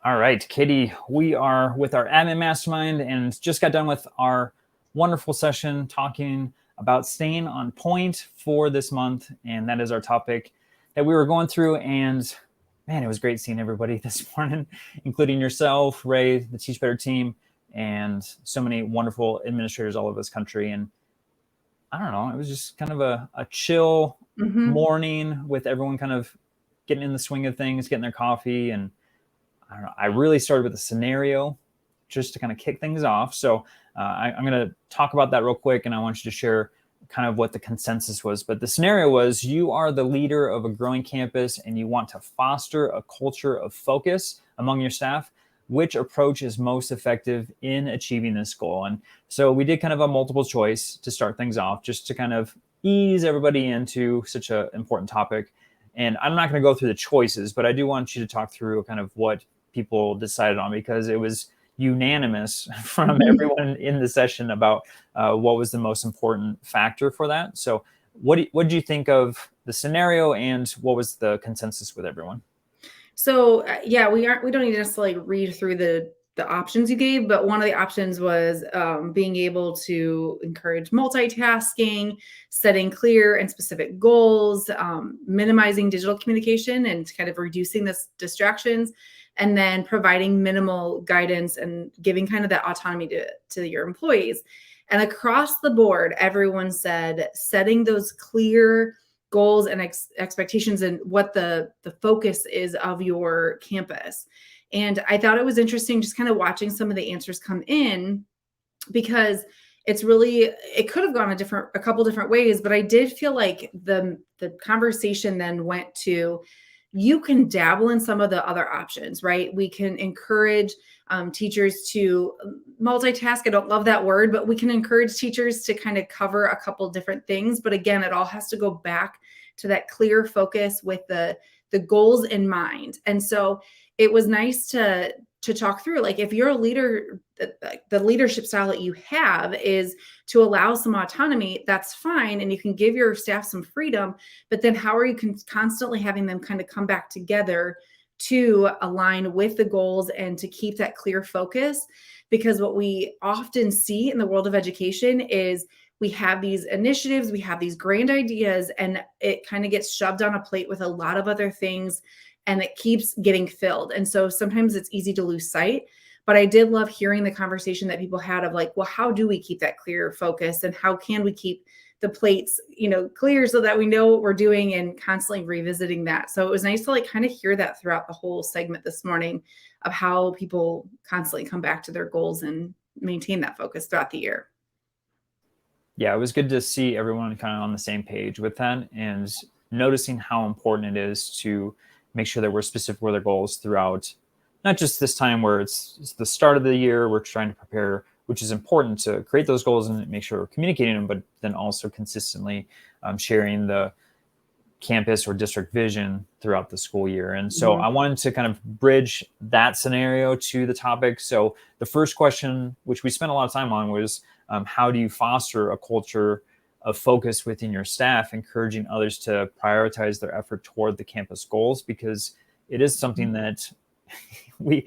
All right, Katie, we are with our admin mastermind and just got done with our wonderful session talking about staying on point for this month. And that is our topic that we were going through. And man, it was great seeing everybody this morning, including yourself, Ray, the Teach Better team, and so many wonderful administrators all over this country. And I don't know, it was just kind of a chill morning with everyone kind of getting in the swing of things, getting their coffee. And I don't know, I really started with a scenario just to kind of kick things off. So I'm going to talk about that real quick, and I want you to share kind of what the consensus was. But the scenario was, you are the leader of a growing campus and you want to foster a culture of focus among your staff. Which approach is most effective in achieving this goal? And so we did kind of a multiple choice to start things off, just to kind of ease everybody into such an important topic. And I'm not going to go through the choices, but I do want you to talk through kind of what people decided on, because it was unanimous from everyone in the session about what was the most important factor for that. So what did you think of the scenario, and what was the consensus with everyone? So yeah, we don't need to necessarily read through the options you gave, but one of the options was being able to encourage multitasking, setting clear and specific goals, minimizing digital communication and kind of reducing the distractions, and then providing minimal guidance and giving kind of that autonomy to your employees. And across the board, everyone said setting those clear goals and expectations and what the focus is of your campus. And I thought it was interesting just kind of watching some of the answers come in, because it could have gone a couple different ways, but I did feel like the conversation then went to, you can dabble in some of the other options, right? We can encourage teachers to multitask. I don't love that word, but we can encourage teachers to kind of cover a couple different things. But again, it all has to go back to that clear focus with the goals in mind. And so it was nice to talk through, like, if you're a leader, the leadership style that you have is to allow some autonomy, that's fine. And you can give your staff some freedom, but then how are you constantly having them kind of come back together to align with the goals and to keep that clear focus? Because what we often see in the world of education is we have these initiatives, we have these grand ideas, and it kind of gets shoved on a plate with a lot of other things, and it keeps getting filled. And so sometimes it's easy to lose sight. But I did love hearing the conversation that people had of like, well, how do we keep that clear focus, and how can we keep the plates, clear so that we know what we're doing, and constantly revisiting that. So it was nice to like kind of hear that throughout the whole segment this morning of how people constantly come back to their goals and maintain that focus throughout the year. Yeah, it was good to see everyone kind of on the same page with that, and noticing how important it is to make sure that we're specific with our goals throughout, not just this time where it's the start of the year, we're trying to prepare, which is important to create those goals and make sure we're communicating them, but then also consistently sharing the campus or district vision throughout the school year. And so I wanted to kind of bridge that scenario to the topic. So the first question, which we spent a lot of time on, was how do you foster a culture of focus within your staff, encouraging others to prioritize their effort toward the campus goals? Because it is something that we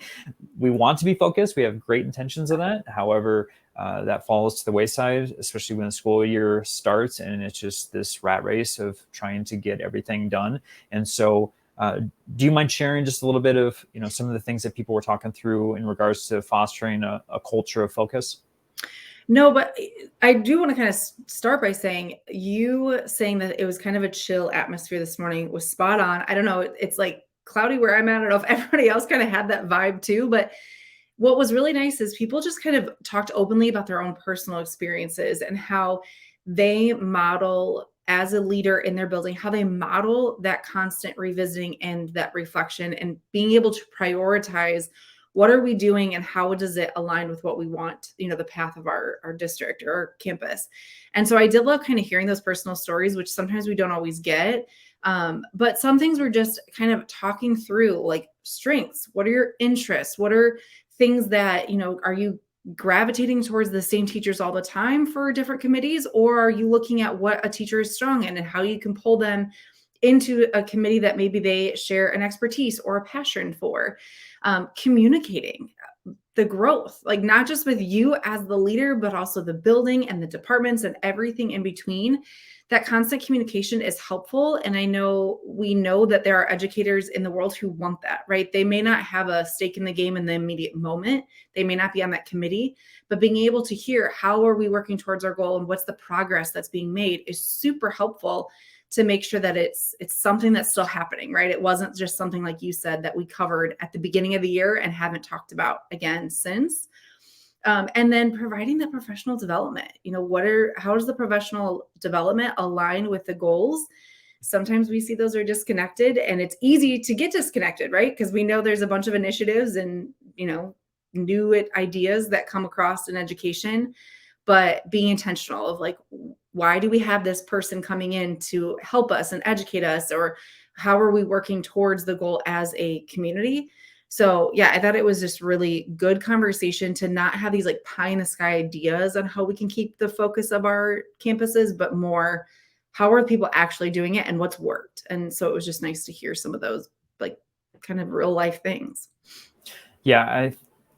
want to be focused. We have great intentions of that. However, that falls to the wayside, especially when the school year starts and it's just this rat race of trying to get everything done. And so do you mind sharing just a little bit of some of the things that people were talking through in regards to fostering a culture of focus? No, but I do want to kind of start by saying that it was kind of a chill atmosphere this morning was spot on. I don't know, it's like cloudy where I'm at. I don't know if everybody else kind of had that vibe too, but what was really nice is people just kind of talked openly about their own personal experiences and how they model as a leader in their building, how they model that constant revisiting and that reflection and being able to prioritize what are we doing and how does it align with what we want, the path of our district or our campus. And so I did love kind of hearing those personal stories, which sometimes we don't always get. But some things were just kind of talking through, like strengths. What are your interests? What are things that, are you gravitating towards the same teachers all the time for different committees? Or are you looking at what a teacher is strong in and how you can pull them into a committee that maybe they share an expertise or a passion for. Communicating the growth, like not just with you as the leader, but also the building and the departments and everything in between. That constant communication is helpful. And we know that there are educators in the world who want that, right? They may not have a stake in the game in the immediate moment. They may not be on that committee, but being able to hear how are we working towards our goal and what's the progress that's being made is super helpful to make sure that it's something that's still happening, right? It wasn't just something like you said that we covered at the beginning of the year and haven't talked about again since. And then providing the professional development, how does the professional development align with the goals? Sometimes we see those are disconnected, and it's easy to get disconnected, right? Because we know there's a bunch of initiatives and, new ideas that come across in education, but being intentional of like, why do we have this person coming in to help us and educate us, or how are we working towards the goal as a community? So yeah, I thought it was just really good conversation to not have these like pie in the sky ideas on how we can keep the focus of our campuses, but more how are people actually doing it and what's worked. And so it was just nice to hear some of those like kind of real life things. Yeah,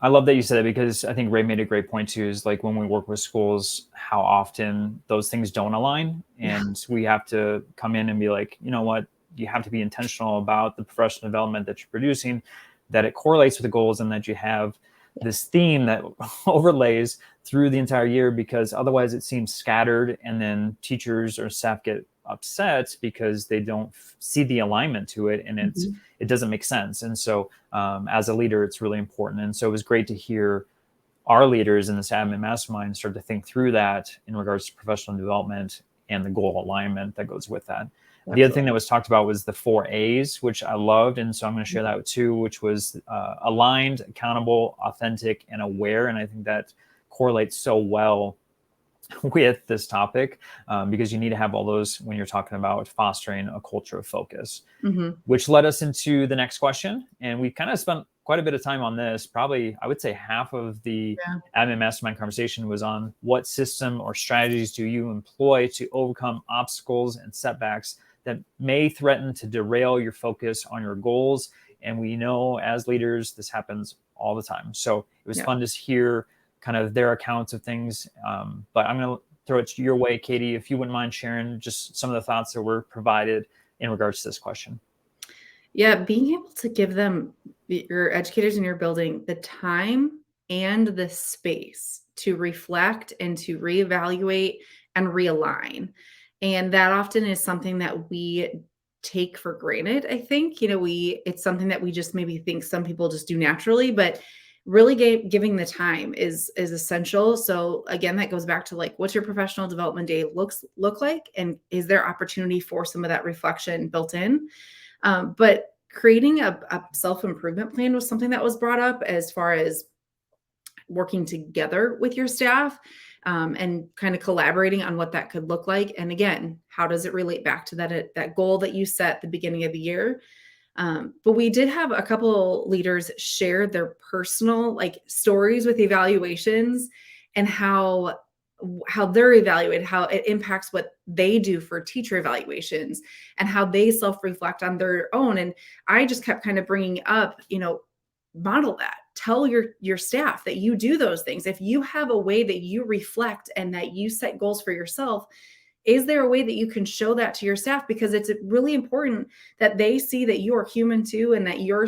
I love that you said it, because I think Ray made a great point too, is like when we work with schools, how often those things don't align. And we have to come in and be like, you know what, you have to be intentional about the professional development that you're producing, that it correlates with the goals, and that you have this theme that overlays through the entire year, because otherwise it seems scattered, and then teachers or staff get upset because they don't see the alignment to it, and it doesn't make sense. And so as a leader, it's really important. And so it was great to hear our leaders in this admin mastermind start to think through that in regards to professional development and the goal alignment that goes with that. Absolutely. The other thing that was talked about was the 4 A's, which I loved. And so I'm going to share that too, which was aligned, accountable, authentic, and aware. And I think that correlates so well with this topic, because you need to have all those when you're talking about fostering a culture of focus, which led us into the next question. And we kind of spent quite a bit of time on this. Probably, I would say half of the admin mastermind conversation was on what system or strategies do you employ to overcome obstacles and setbacks that may threaten to derail your focus on your goals. And we know as leaders, this happens all the time. So it was fun to hear kind of their accounts of things. But I'm going to throw it your way, Katie, if you wouldn't mind sharing just some of the thoughts that were provided in regards to this question. Yeah, being able to give them, your educators in your building, the time and the space to reflect and to reevaluate and realign. And that often is something that we take for granted. I think, it's something that we just maybe think some people just do naturally, but really giving the time is essential. So again, that goes back to like, what's your professional development day look like? And is there opportunity for some of that reflection built in? But creating a self-improvement plan was something that was brought up as far as working together with your staff, and kind of collaborating on what that could look like. And again, how does it relate back to that goal that you set at the beginning of the year? But we did have a couple leaders share their personal like stories with evaluations and how they're evaluated, how it impacts what they do for teacher evaluations and how they self-reflect on their own. And I just kept kind of bringing up, model that. Tell your staff that you do those things. If you have a way that you reflect and that you set goals for yourself, is there a way that you can show that to your staff? Because it's really important that they see that you are human too, and that you're,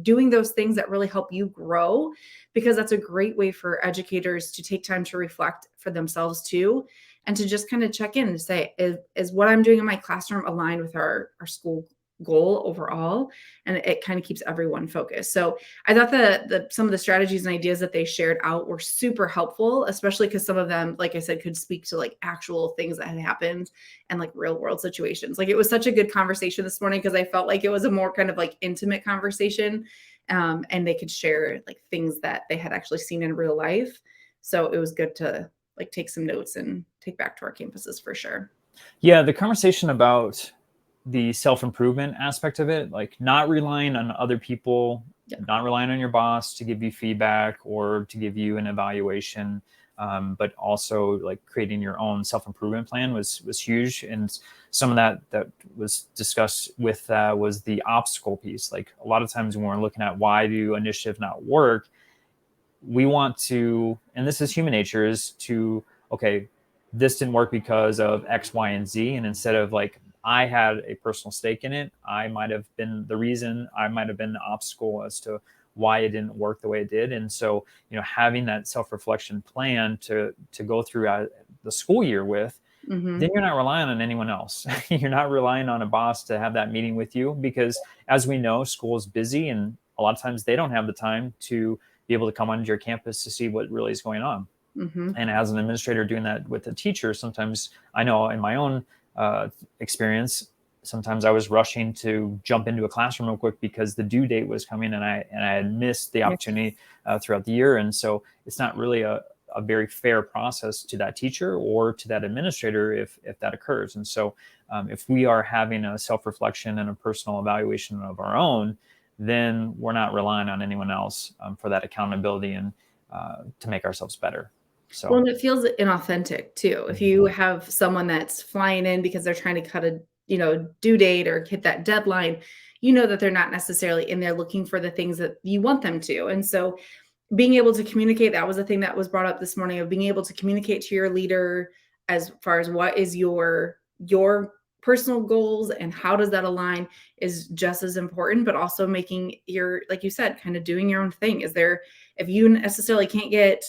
doing those things that really help you grow, because that's a great way for educators to take time to reflect for themselves too, and to just kind of check in and say, is what I'm doing in my classroom aligned with our school goal overall? And it kind of keeps everyone focused. So I thought that some of the strategies and ideas that they shared out were super helpful, especially because some of them, like I said, could speak to like actual things that had happened and like real world situations. Like it was such a good conversation this morning, because I felt like it was a more kind of like intimate conversation, and they could share like things that they had actually seen in real life. So it was good to like take some notes and take back to our campuses for sure. Yeah, the conversation about the self-improvement aspect of it, like not relying on other people, not relying on your boss to give you feedback or to give you an evaluation. but also like creating your own self-improvement plan was huge. And some of that was discussed with was the obstacle piece. Like a lot of times when we're looking at why do initiative not work, we want to, and this is human nature, is to, okay, this didn't work because of X, Y, and Z. And instead of like, I had a personal stake in it, I might have been the reason, I might have been the obstacle as to why it didn't work the way it did. And so, having that self-reflection plan to go through the school year with, then you're not relying on anyone else. You're not relying on a boss to have that meeting with you, because as we know, school is busy and a lot of times they don't have the time to be able to come onto your campus to see what really is going on. And as an administrator doing that with a teacher, sometimes I know in my own experience, sometimes I was rushing to jump into a classroom real quick because the due date was coming and I had missed the opportunity throughout the year. And so it's not really a very fair process to that teacher or to that administrator if that occurs. And so if we are having a self-reflection and a personal evaluation of our own, then we're not relying on anyone else for that accountability and to make ourselves better. So, well, and it feels inauthentic too. If you have someone that's flying in because they're trying to cut a due date or hit that deadline, that they're not necessarily in there looking for the things that you want them to. And so being able to communicate, that was the thing that was brought up this morning, of being able to communicate to your leader as far as what is your personal goals and how does that align is just as important, but also making your, like you said, kind of doing your own thing. If you necessarily can't get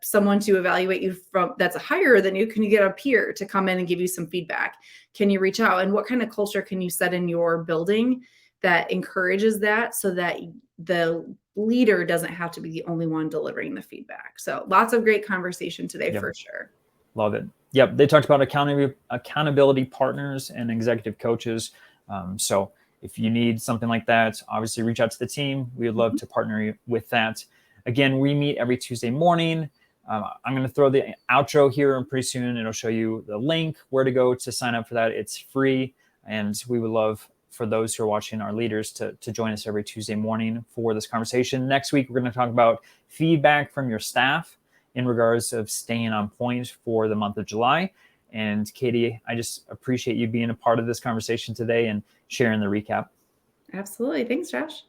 someone to evaluate you from that's higher than you, can you get a peer to come in and give you some feedback? Can you reach out? And what kind of culture can you set in your building that encourages that, so that the leader doesn't have to be the only one delivering the feedback? So lots of great conversation today for sure. Love it. Yep. They talked about accountability partners and executive coaches. So if you need something like that, obviously reach out to the team. We would love to partner with that. Again, we meet every Tuesday morning. I'm going to throw the outro here, and pretty soon it'll show you the link where to go to sign up for that. It's free. And we would love for those who are watching, our leaders, to join us every Tuesday morning for this conversation. Next week, we're going to talk about feedback from your staff in regards of staying on point for the month of July. And Katie, I just appreciate you being a part of this conversation today and sharing the recap. Absolutely. Thanks, Josh.